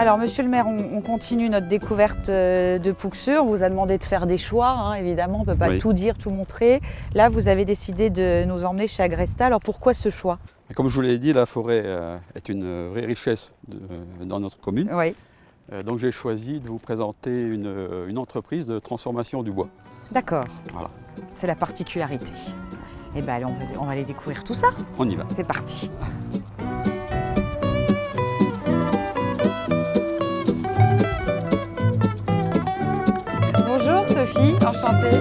Alors, monsieur le maire, on continue notre découverte de Pouxeux. On vous a demandé de faire des choix, hein, évidemment, on ne peut pas tout dire, tout montrer. Là, vous avez décidé de nous emmener chez Agresta. Alors, pourquoi ce choix? Comme je vous l'ai dit, la forêt est une vraie richesse dans notre commune. Oui. Donc, j'ai choisi de vous présenter une entreprise de transformation du bois. D'accord. Voilà. C'est la particularité. Eh bien, allez, on va aller découvrir tout ça. On y va. C'est parti. Bonjour Sophie, enchantée.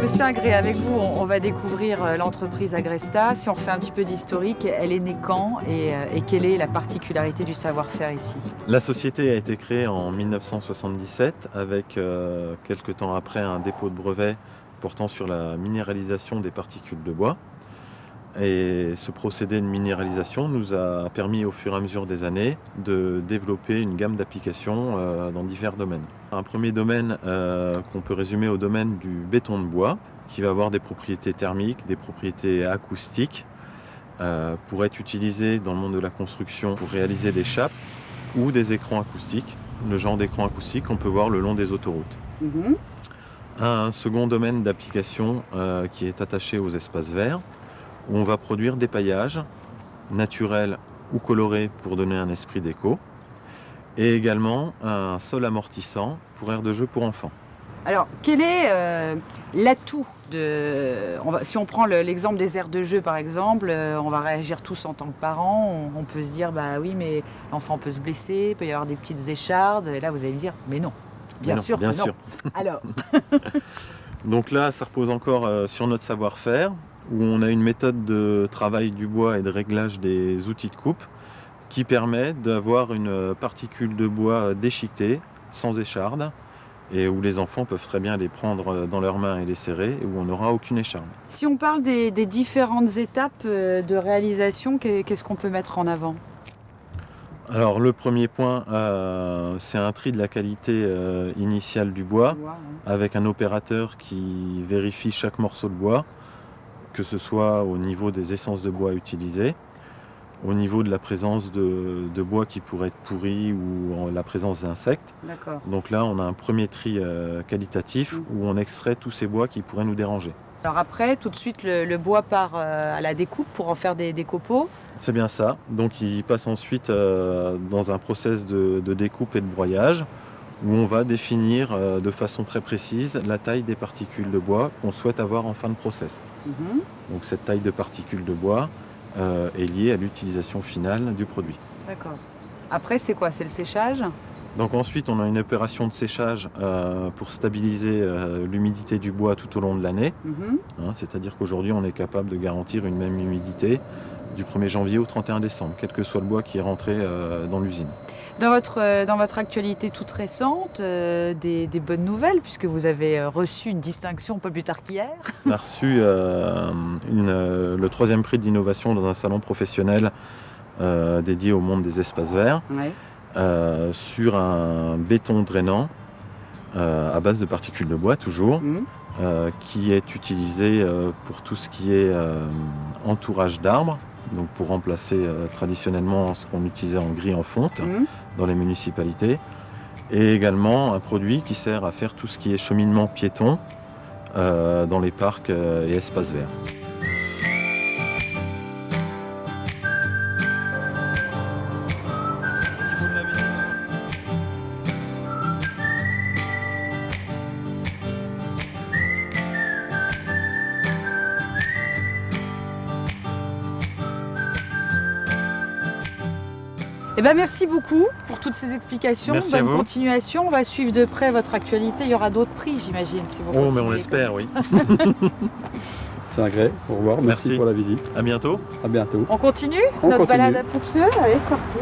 Monsieur Agré, avec vous, on va découvrir l'entreprise Agresta. Si on refait un petit peu d'historique, elle est née quand et quelle est la particularité du savoir-faire ici? La société a été créée en 1977 avec quelques temps après un dépôt de brevet portant sur la minéralisation des particules de bois. Et ce procédé de minéralisation nous a permis au fur et à mesure des années de développer une gamme d'applications dans divers domaines. Un premier domaine qu'on peut résumer au domaine du béton de bois, qui va avoir des propriétés thermiques, des propriétés acoustiques, pour être utilisé dans le monde de la construction pour réaliser des chapes ou des écrans acoustiques. Le genre d'écran acoustique qu'on peut voir le long des autoroutes. Un second domaine d'application qui est attaché aux espaces verts, où on va produire des paillages naturels ou colorés pour donner un esprit déco, et également un sol amortissant pour aire de jeu pour enfants. Alors, quel est l'atout si on prend l'exemple des aires de jeu par exemple, on va réagir tous en tant que parents, on peut se dire bah oui mais l'enfant peut se blesser, il peut y avoir des petites échardes, et là vous allez me dire mais non, bien sûr que non. Alors Donc là ça repose encore sur notre savoir-faire, où on a une méthode de travail du bois et de réglage des outils de coupe qui permet d'avoir une particule de bois déchiquetée, sans écharde, et où les enfants peuvent très bien les prendre dans leurs mains et les serrer, et où on n'aura aucune écharde. Si on parle des différentes étapes de réalisation, qu'est-ce qu'on peut mettre en avant? Alors le premier point, c'est un tri de la qualité initiale du bois, avec un opérateur qui vérifie chaque morceau de bois, que ce soit au niveau des essences de bois utilisées, au niveau de la présence de bois qui pourrait être pourri ou la présence d'insectes. Donc là, on a un premier tri qualitatif où on extrait tous ces bois qui pourraient nous déranger. Alors après, tout de suite, le bois part à la découpe pour en faire des copeaux. C'est bien ça. Donc il passe ensuite dans un process de découpe et de broyage, où on va définir de façon très précise la taille des particules de bois qu'on souhaite avoir en fin de process. Donc cette taille de particules de bois est liée à l'utilisation finale du produit. D'accord. Après, c'est quoi? C'est le séchage? Donc ensuite, on a une opération de séchage pour stabiliser l'humidité du bois tout au long de l'année. C'est-à-dire qu'aujourd'hui, on est capable de garantir une même humidité du 1er janvier au 31 décembre, quel que soit le bois qui est rentré dans l'usine. Dans votre actualité toute récente, des bonnes nouvelles, puisque vous avez reçu une distinction pas plus tard qu'hier. On a reçu le 3e prix d'innovation dans un salon professionnel dédié au monde des espaces verts, sur un béton drainant à base de particules de bois toujours, qui est utilisé pour tout ce qui est entourage d'arbres. Donc pour remplacer traditionnellement ce qu'on utilisait en gris en fonte dans les municipalités, et également un produit qui sert à faire tout ce qui est cheminement piéton dans les parcs et espaces verts. Eh ben, merci beaucoup pour toutes ces explications. Merci à Bonne vous. continuation. On va suivre de près votre actualité. Il y aura d'autres prix, j'imagine, si vous Oh, mais on continuez l'espère, comme oui. C'est un gré. Au revoir. Merci pour la visite. À bientôt. À bientôt. ça. On continue On notre continue. balade à Pouxeux. Allez, c'est parti.